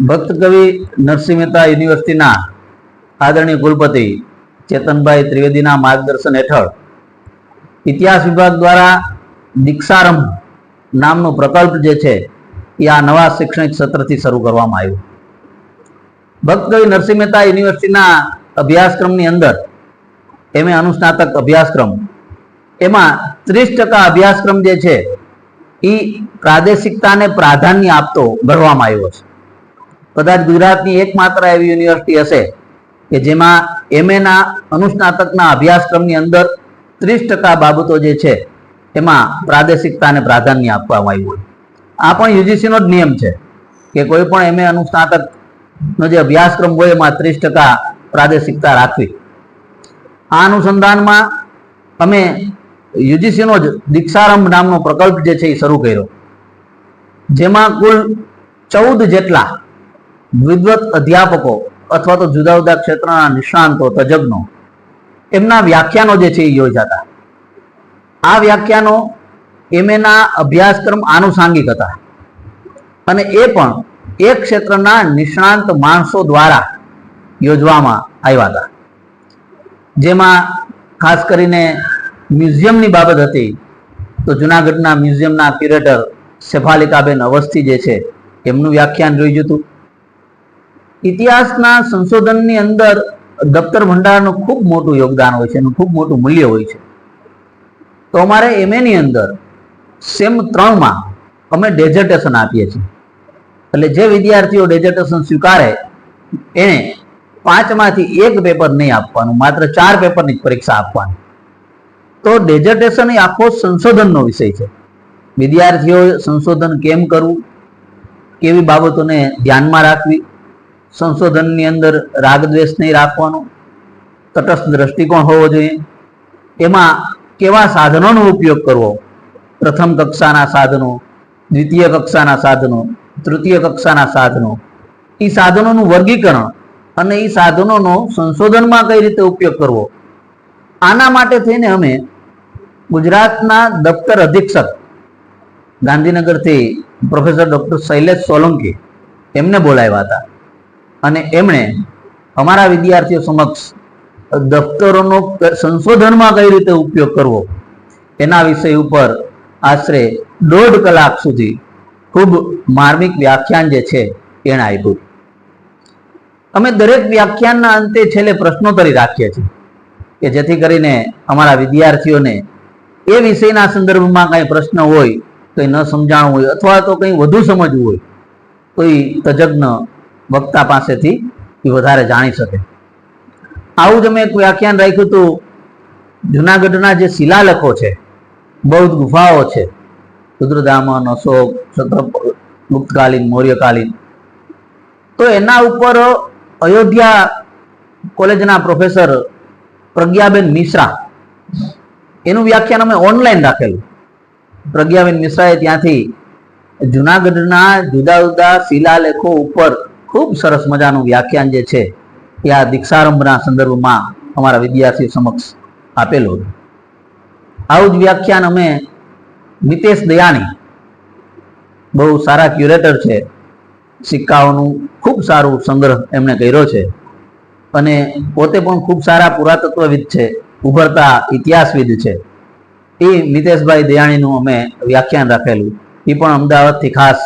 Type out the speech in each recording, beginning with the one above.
ભક્ત કવિ નરસિંહ મહેતા યુનિવર્સિટીના આદરણીય કુલપતિ ચેતનભાઈ ત્રિવેદીના માર્ગદર્શન હેઠળ ઇતિહાસ વિભાગ દ્વારા દીક્ષારંભ નામનો પ્રકલ્પ જે છે એ આ નવા શૈક્ષણિક સત્રથી શરૂ કરવામાં આવ્યું. ભક્ત કવિ નરસિંહ મહેતા યુનિવર્સિટીના અભ્યાસક્રમની અંદર એમ.એ. અનુસ્નાતક અભ્યાસક્રમ, એમાં 30% અભ્યાસક્રમ જે છે એ પ્રાદેશિકતાને પ્રાધાન્ય આપતો ગણવામાં આવ્યો છે. કદાચ ગુજરાતની એકમાત્ર એવી યુનિવર્સિટી હશે કે જેમાં એમ.એ.ના અનુસ્નાતકના અભ્યાસક્રમની અંદર 30% બાબતો જે છે એમાં પ્રાદેશિકતાને પ્રાધાન્ય આપવામાં આવ્યું હોય. આ પણ યુજીસીનો જ નિયમ છે કે કોઈ પણ એમ.એ. અનુસ્નાતકનો જે અભ્યાસક્રમ હોય એમાં 30% પ્રાદેશિકતા રાખવી. આ અનુસંધાનમાં અમે યુજીસીનો જ દીક્ષારંભ નામનો પ્રકલ્પ જે છે એ શરૂ કર્યો, જેમાં કુલ 14 જેટલા વિદ્વત અધ્યાપકો અથવા તો જુદા જુદા ક્ષેત્રના નિષ્ણાંતો, તજજ્ઞો, એમના વ્યાખ્યાનો જે છે એ યોજાતા. આ વ્યાખ્યાનો એમ.એ.ના અભ્યાસક્રમ આનુષાંગિક હતા અને એ પણ એક ક્ષેત્રના નિષ્ણાંત માણસો દ્વારા યોજવામાં આવ્યા હતા. જેમાં ખાસ કરીને મ્યુઝિયમની બાબત હતી તો જુનાગઢના મ્યુઝિયમના ક્યુરેટર શેફાલિકાબેન અવસ્થી જે છે એમનું વ્યાખ્યાન જોઈ હતું. ઇતિહાસના સંશોધનની અંદર દફતર ભંડારનું ખૂબ મોટું યોગદાન હોય છે, એનું ખૂબ મોટું મૂલ્ય હોય છે. તો અમારે એમએની અંદર સેમ 3માં અમે ડેઝર્ટેશન આપીએ છીએ. એટલે જે વિદ્યાર્થીઓ ડેઝર્ટેશન સ્વીકારે એને 5માંથી 1 પેપર નહીં આપવાનું, માત્ર 4 પેપરની જ પરીક્ષા આપવાની. તો ડેઝર્ટેશન એ આખો સંશોધનનો વિષય છે. વિદ્યાર્થીઓએ સંશોધન કેમ કરવું, કેવી બાબતોને ધ્યાનમાં રાખવી, સંશોધનની અંદર રાગદ્વેષ નહીં રાખવાનો, તટસ્થ દ્રષ્ટિકોણ હોવો જોઈએ, એમાં કેવા સાધનોનો ઉપયોગ કરવો, પ્રથમ કક્ષાના સાધનો, દ્વિતીય કક્ષાના સાધનો, તૃતીય કક્ષાના સાધનો, એ સાધનોનું વર્ગીકરણ અને એ સાધનોનો સંશોધનમાં કઈ રીતે ઉપયોગ કરવો, આના માટે થઈને અમે ગુજરાતના દફતર અધિક્ષક ગાંધીનગરથી પ્રોફેસર ડોક્ટર શૈલેષ સોલંકી એમને બોલાવ્યા હતા અને એમણે અમારા વિદ્યાર્થીઓ સમક્ષ દફતરોનો સંશોધનમાં કઈ રીતે ઉપયોગ કરવો એના વિષય ઉપર આશરે 1.5 કલાક સુધી ખૂબ માર્મિક વ્યાખ્યાન જે છે એણે આપ્યું. અમે દરેક વ્યાખ્યાનના અંતે છેલ્લે પ્રશ્નોત્તરી રાખીએ છીએ કે જેથી કરીને અમારા વિદ્યાર્થીઓને એ વિષયના સંદર્ભમાં કંઈ પ્રશ્ન હોય, કંઈ ન સમજાણું હોય અથવા તો કંઈ વધુ સમજવું હોય તો એ તજજ્ઞ વક્તા પાસેથી એ વધારે જાણી શકે. આવું જ અમે એક વ્યાખ્યાન રાખ્યું હતું જુનાગઢના જે શિલાલેખો છે, બૌદ્ધ ગુફાઓ છે, રુદ્રદામન, અશોક, ગુપ્તકાલીન, મૌર્યકાલીન, તો એના ઉપર અયોધ્યા કોલેજના પ્રોફેસર પ્રજ્ઞાબેન મિશ્રા એનું વ્યાખ્યાન અમે ઓનલાઈન રાખેલું. પ્રજ્ઞાબેન મિશ્રાએ ત્યાંથી જુનાગઢના જુદા જુદા શિલાલેખો ઉપર ખૂબ સરસ મજાનું વ્યાખ્યાન જે છે એ આ દીક્ષારંભના સંદર્ભમાં અમારા વિદ્યાર્થીઓ સમક્ષ આપેલું. આવું જ વ્યાખ્યાન અમે મિતેશ દયાણી, બહુ સારા ક્યુરેટર છે, સિક્કાઓનું ખૂબ સારું સંગ્રહ એમણે કર્યો છે અને પોતે પણ ખૂબ સારા પુરાતત્વવિદ છે, ઉભરતા ઇતિહાસવિદ છે. એ મિતેશભાઈ દયાણીનું અમે વ્યાખ્યાન રાખેલું. એ પણ અમદાવાદથી ખાસ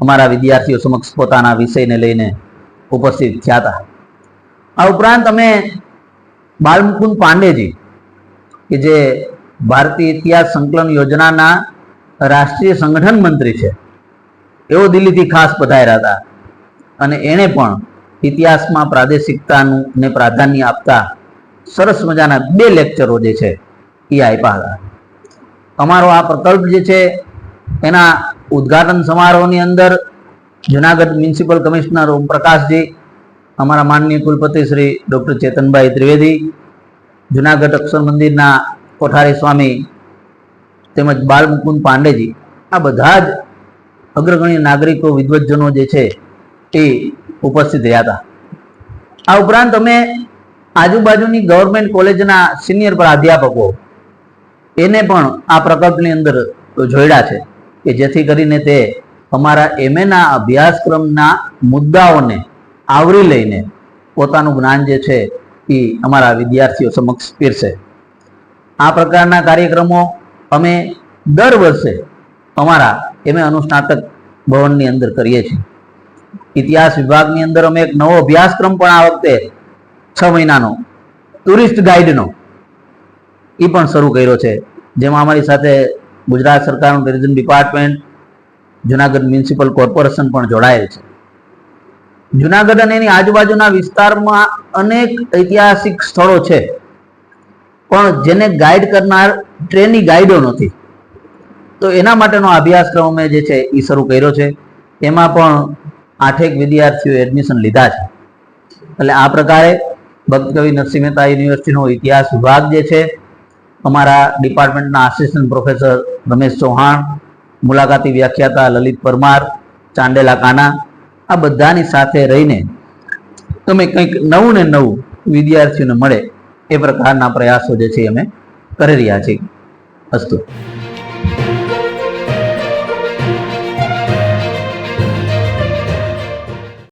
અમારા વિદ્યાર્થીઓ સમક્ષ પોતાના વિષયને લઈને ઉપસ્થિત થયા હતા. આ ઉપરાંત અમે બાલમુકુંદ પાંડેજી કે જે ભારતીય ઇતિહાસ સંકલન યોજનાના રાષ્ટ્રીય સંગઠન મંત્રી છે, એવો દિલ્હીથી ખાસ પધાર્યા હતા અને એણે પણ ઇતિહાસમાં પ્રાદેશિકતાનું ને પ્રાધાન્ય આપતા સરસ મજાના 2 લેક્ચરો જે છે એ આપ્યા હતા. અમારો આ પ્રકલ્પ જે છે એના ઉદ્ઘાટન સમારોહની અંદર જુનાગઢ મ્યુનિસિપલ કમિશનર ઓમપ્રકાશજી, અમારા માનનીય કુલપતિ શ્રી ડૉક્ટર ચેતનભાઈ ત્રિવેદી, જુનાગઢ અક્ષર મંદિરના કોઠારી સ્વામી તેમજ બાલમુકુંદ પાંડેજી, આ બધા જ અગ્રગણ્ય નાગરિકો, વિદ્વજ્જનો જે છે એ ઉપસ્થિત રહ્યા હતા. આ ઉપરાંત અમે આજુબાજુની ગવર્મેન્ટ કોલેજના સિનિયર પ્રાધ્યાપકો એને પણ આ પ્રકલ્પની અંદર જોડ્યા છે કે જેથી કરીને તે અમારા એમએના અભ્યાસક્રમના મુદ્દાઓને આવરી લઈને પોતાનું જ્ઞાન જે છે એ અમારા વિદ્યાર્થીઓ સમક્ષ પીરસે. આ પ્રકારના કાર્યક્રમો અમે દર વર્ષે અમારા એમએ અનુસ્નાતક ભવનની અંદર કરીએ છીએ. ઇતિહાસ વિભાગની અંદર અમે એક નવો અભ્યાસક્રમ પણ આ વખતે 6 મહિનાનો ટુરિસ્ટ ગાઈડનો એ પણ શરૂ કર્યો છે, જેમાં અમારી સાથે ગુજરાત સરકારનું tourism department, Junagadh municipal corporation પણ જોડાયેલ છે. જુનાગઢ અને એની આજુબાજુના વિસ્તારમાં અનેક ઐતિહાસિક સ્થળો છે, પણ જેને ગાઈડ કરનાર ટ્રેની ગાઈડો નથી. તો એના માટેનો અભ્યાસક્રમ અમે જે છે એ શરૂ કર્યો છે. એમાં પણ 8 વિદ્યાર્થીઓ એડમિશન લીધા છે. એટલે આ પ્રકારે ભક્ત કવિ નરસિંહ મહેતા યુનિવર્સિટીનો ઇતિહાસ વિભાગ જે છે, અમારા ડિપાર્ટમેન્ટના આસિસ્ટન્ટ પ્રોફેસર રમેશ ચૌહાણ, મુલાકાતી વ્યાખ્યાતા લલિત પરમાર, ચાંડેલા કાના, આ બધાની સાથે રહીને તમે કંઈક નવું ને નવું વિદ્યાર્થીઓને મળે એ પ્રકારના પ્રયાસો જે છે અમે કરી રહ્યા છીએ. અસ્તુ.